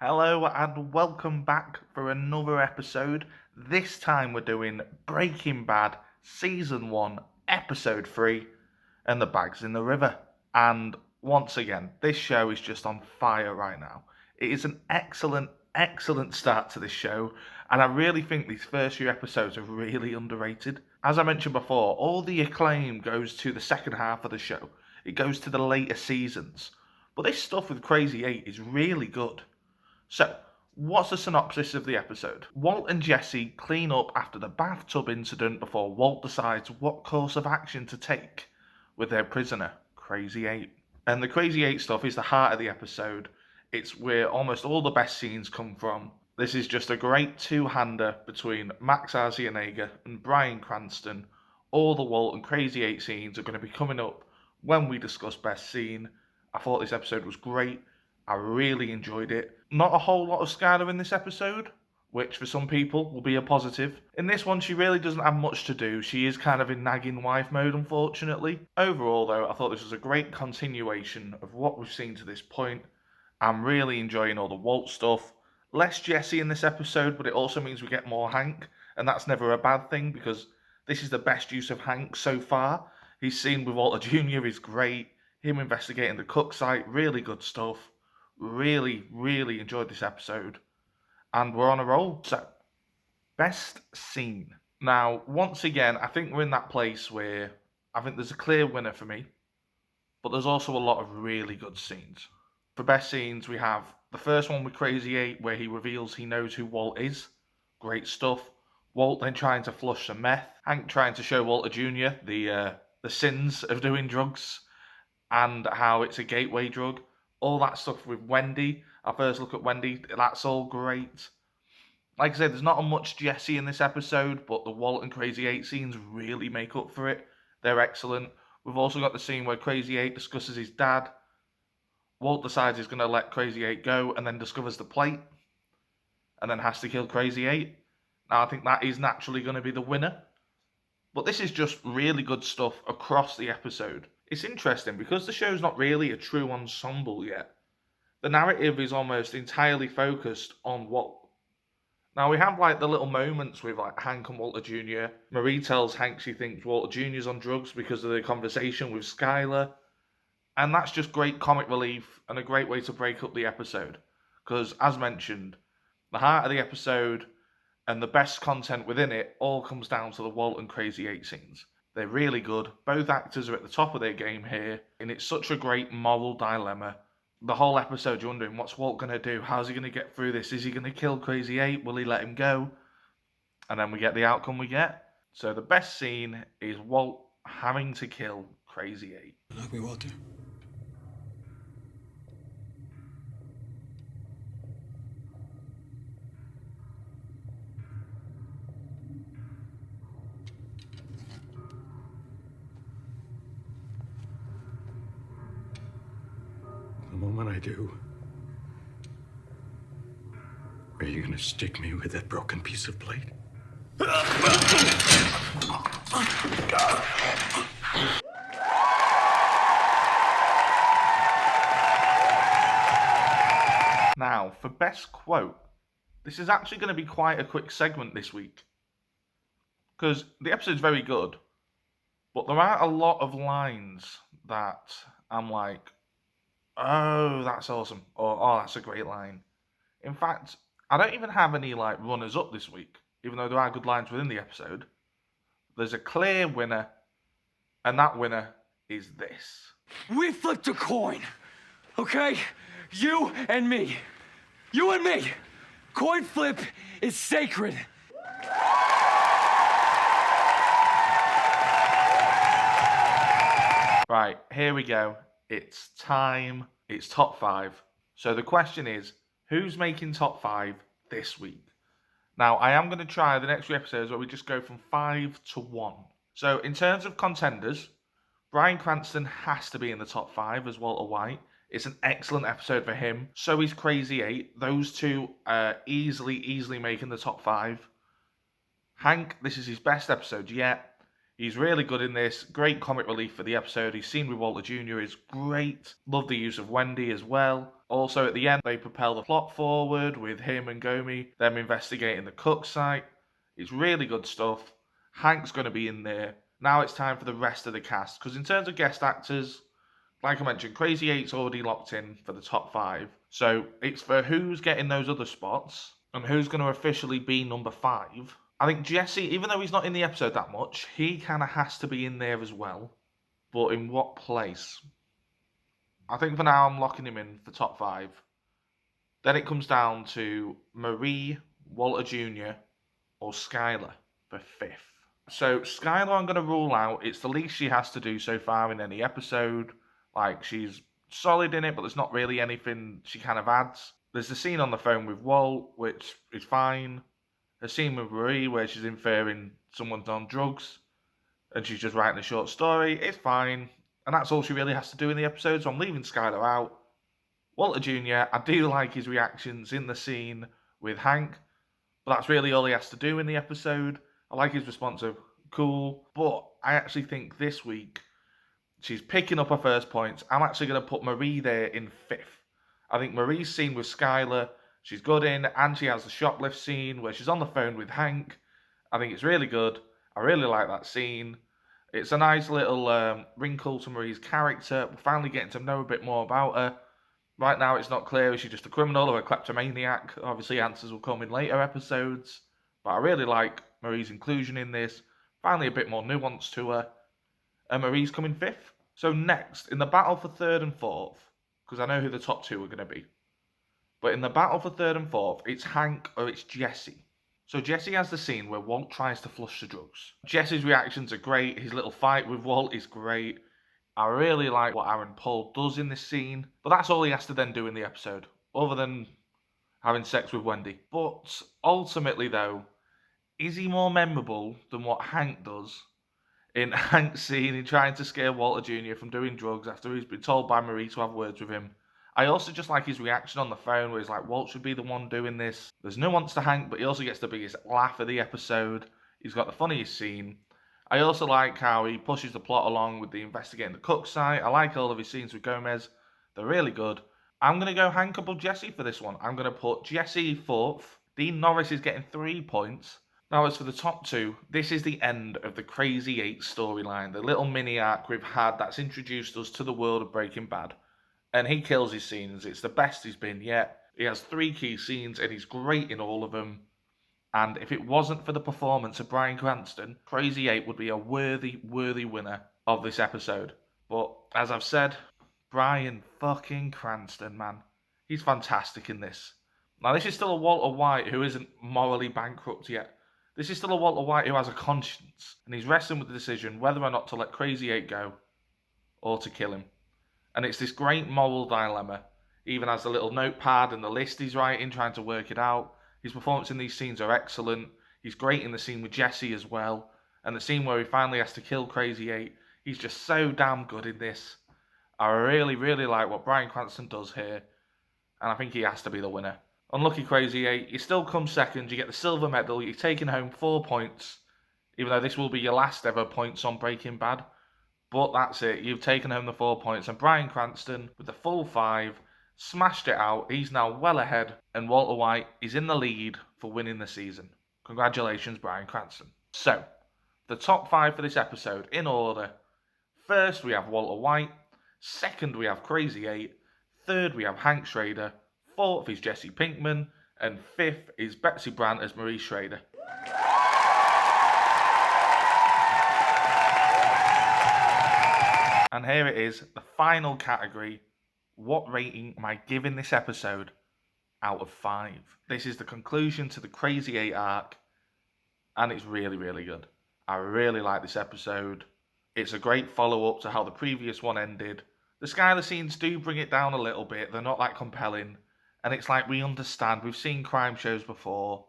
Hello and welcome back for another episode. This time we're doing Breaking Bad Season 1, Episode 3, and the bag's in the river. And once again, this show is just on fire right now. It is an excellent start to this show, and I really think these first few episodes are really underrated. As I mentioned before, all the acclaim goes to the second half of the show. It goes to the later seasons. But this stuff with Crazy 8 is really good. So, what's the synopsis of the episode? Walt and Jesse clean up after the bathtub incident before Walt decides what course of action to take with their prisoner, Crazy 8. And the Crazy 8 stuff is the heart of the episode. It's where almost all the best scenes come from. This is just a great two-hander between Max Arcienega and Bryan Cranston. All the Walt and Crazy 8 scenes are going to be coming up when we discuss best scene. I thought this episode was great. I really enjoyed it. Not a whole lot of Skylar in this episode, which for some people will be a positive. In this one, she really doesn't have much to do. She is kind of in nagging wife mode, unfortunately. Overall, though, I thought this was a great continuation of what we've seen to this point. I'm really enjoying all the Walt stuff. Less Jesse in this episode, but it also means we get more Hank, and that's never a bad thing because this is the best use of Hank so far. His scene with Walter Jr. is great. Him investigating the cook site, really good stuff. Really enjoyed this episode. And we're on a roll. So, best scene. Now, once again, I think we're in that place where I think there's a clear winner for me, but there's also a lot of really good scenes. For best scenes, we have the first one with Crazy 8, where he reveals he knows who Walt is. Great stuff. Walt then trying to flush some meth. Hank trying to show Walter Jr. the sins of doing drugs and how it's a gateway drug. All that stuff with Wendy. Our first look at Wendy, that's all great. Like I said, there's not much Jesse in this episode, but the Walt and Crazy 8 scenes really make up for it. They're excellent. We've also got the scene where Crazy 8 discusses his dad. Walt decides he's going to let Crazy 8 go and then discovers the plate. And then has to kill Crazy 8. Now, I think that is naturally going to be the winner. But this is just really good stuff across the episode. It's interesting because the show's not really a true ensemble yet. The narrative is almost entirely focused on Walt. Now we have like the little moments with like Hank and Walter Jr. Marie tells Hank she thinks Walter Jr.'s on drugs because of the conversation with Skylar. And that's just great comic relief and a great way to break up the episode. Because as mentioned, the heart of the episode and the best content within it all comes down to the Walt and Crazy 8 scenes. They're really good. Both actors are at the top of their game here, and it's such a great moral dilemma. The whole episode, you're wondering, what's Walt going to do? How's he going to get through this? Is he going to kill Crazy 8? Will he let him go? And then we get the outcome we get. So the best scene is Walt having to kill Crazy 8. Like me, Walter. The moment I do, are you gonna stick me with that broken piece of plate? Now, for best quote, this is actually going to be quite a quick segment this week. Because the episode's very good, but there are a lot of lines that I'm like, oh, that's awesome, or oh, that's a great line. In fact, I don't even have any like runners up this week, even though there are good lines within the episode. There's a clear winner, and that winner is this. We flipped a coin, okay? You and me. You and me. Coin flip is sacred. Right, here we go. It's time. It's top 5. So the question is, who's making top 5 this week? Now, I am going to try the next few episodes where we just go from 5 to 1. So in terms of contenders, Bryan Cranston has to be in the top 5 as Walter White. It's an excellent episode for him. So is Crazy 8. Those two are easily making the top 5. Hank, this is his best episode yet. He's really good in this. Great comic relief for the episode. His scene with Walter Jr. is great. Love the use of Wendy as well. Also, at the end, they propel the plot forward with him and Gomi, them investigating the Cook site. It's really good stuff. Hank's going to be in there. Now it's time for the rest of the cast. Because in terms of guest actors, like I mentioned, Crazy 8's already locked in for the top 5. So it's for who's getting those other spots and who's going to officially be number 5. I think Jesse, even though he's not in the episode that much, he kind of has to be in there as well. But in what place? I think for now I'm locking him in for top 5. Then it comes down to Marie, Walter Jr. or Skylar for 5th. So Skylar I'm going to rule out. It's the least she has to do so far in any episode. Like, she's solid in it, but there's not really anything she kind of adds. There's the scene on the phone with Walt, which is fine. A scene with Marie where she's inferring someone's on drugs and she's just writing a short story. It's fine. And that's all she really has to do in the episode, so I'm leaving Skylar out. Walter Jr., I do like his reactions in the scene with Hank, but that's really all he has to do in the episode. I like his response of, cool. But I actually think this week, she's picking up her first points. I'm actually going to put Marie there in 5th. I think Marie's scene with Skylar, she's good in, and she has the shoplift scene where she's on the phone with Hank. I think it's really good. I really like that scene. It's a nice little wrinkle to Marie's character. We're finally getting to know a bit more about her. Right now, it's not clear if she's just a criminal or a kleptomaniac. Obviously, answers will come in later episodes. But I really like Marie's inclusion in this. Finally, a bit more nuance to her. And Marie's coming 5th. So next, in the battle for 3rd and 4th, because I know who the top 2 are going to be. But in the battle for 3rd and 4th, it's Hank or it's Jesse. So Jesse has the scene where Walt tries to flush the drugs. Jesse's reactions are great. His little fight with Walt is great. I really like what Aaron Paul does in this scene. But that's all he has to then do in the episode, other than having sex with Wendy. But ultimately, though, is he more memorable than what Hank does? In Hank's scene, in trying to scare Walter Jr. from doing drugs after he's been told by Marie to have words with him. I also just like his reaction on the phone where he's like, Walt should be the one doing this. There's nuance to Hank, but he also gets the biggest laugh of the episode. He's got the funniest scene. I also like how he pushes the plot along with the investigating the Cook site. I like all of his scenes with Gomez. They're really good. I'm going to go Hank above Jesse for this one. I'm going to put Jesse 4th. Dean Norris is getting 3 points. Now, as for the top 2, this is the end of the Crazy 8 storyline, the little mini arc we've had that's introduced us to the world of Breaking Bad. And he kills his scenes. It's the best he's been yet. He has 3 key scenes, and he's great in all of them. And if it wasn't for the performance of Bryan Cranston, Crazy 8 would be a worthy winner of this episode. But, as I've said, Bryan fucking Cranston, man. He's fantastic in this. Now, this is still a Walter White who isn't morally bankrupt yet. This is still a Walter White who has a conscience, and he's wrestling with the decision whether or not to let Crazy 8 go, or to kill him. And it's this great moral dilemma. He even has a little notepad and the list he's writing, trying to work it out. His performance in these scenes are excellent. He's great in the scene with Jesse as well. And the scene where he finally has to kill Crazy 8, he's just so damn good in this. I really like what Bryan Cranston does here, and I think he has to be the winner. Unlucky Crazy 8, you still come second, you get the silver medal, you're taking home 4 points, even though this will be your last ever points on Breaking Bad. But that's it, you've taken home the 4 points, and Bryan Cranston, with the full 5, smashed it out. He's now well ahead, and Walter White is in the lead for winning the season. Congratulations, Bryan Cranston. So, the top 5 for this episode, in order. First, we have Walter White. Second, we have Crazy 8. Third, we have Hank Schrader. Fourth is Jesse Pinkman. And 5th is Betsy Brandt as Marie Schrader. And here it is, the final category. What rating am I giving this episode out of 5? This is the conclusion to the Crazy 8 arc, and it's really good. I really like this episode. It's a great follow-up to how the previous one ended. The Skylar scenes do bring it down a little bit. They're not that compelling. And it's like, we understand. We've seen crime shows before.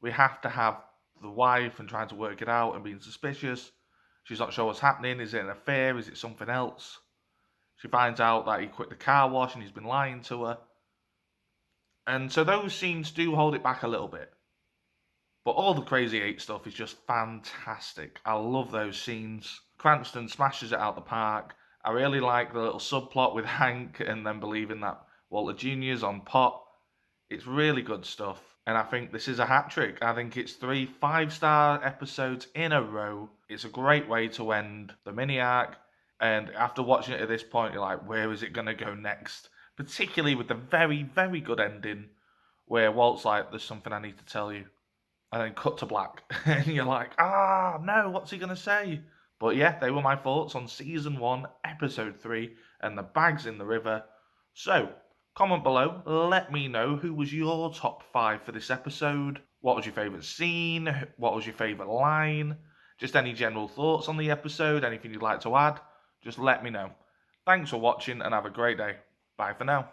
We have to have the wife and trying to work it out and being suspicious. She's not sure what's happening. Is it an affair? Is it something else? She finds out that he quit the car wash and he's been lying to her. And so those scenes do hold it back a little bit. But all the Crazy 8 stuff is just fantastic. I love those scenes. Cranston smashes it out the park. I really like the little subplot with Hank and then believing that Walter Jr.'s on pot. It's really good stuff. And I think this is a hat trick. I think it's 3 5-star episodes in a row. It's a great way to end the mini arc. And after watching it at this point, you're like, where is it going to go next? Particularly with the very, very good ending where Walt's like, there's something I need to tell you. And then cut to black. And you're like, no, what's he going to say? But yeah, they were my thoughts on Season 1, Episode 3, and the bags in the river. So, comment below, let me know who was your top 5 for this episode. What was your favourite scene? What was your favourite line? Just any general thoughts on the episode, anything you'd like to add? Just let me know. Thanks for watching and have a great day. Bye for now.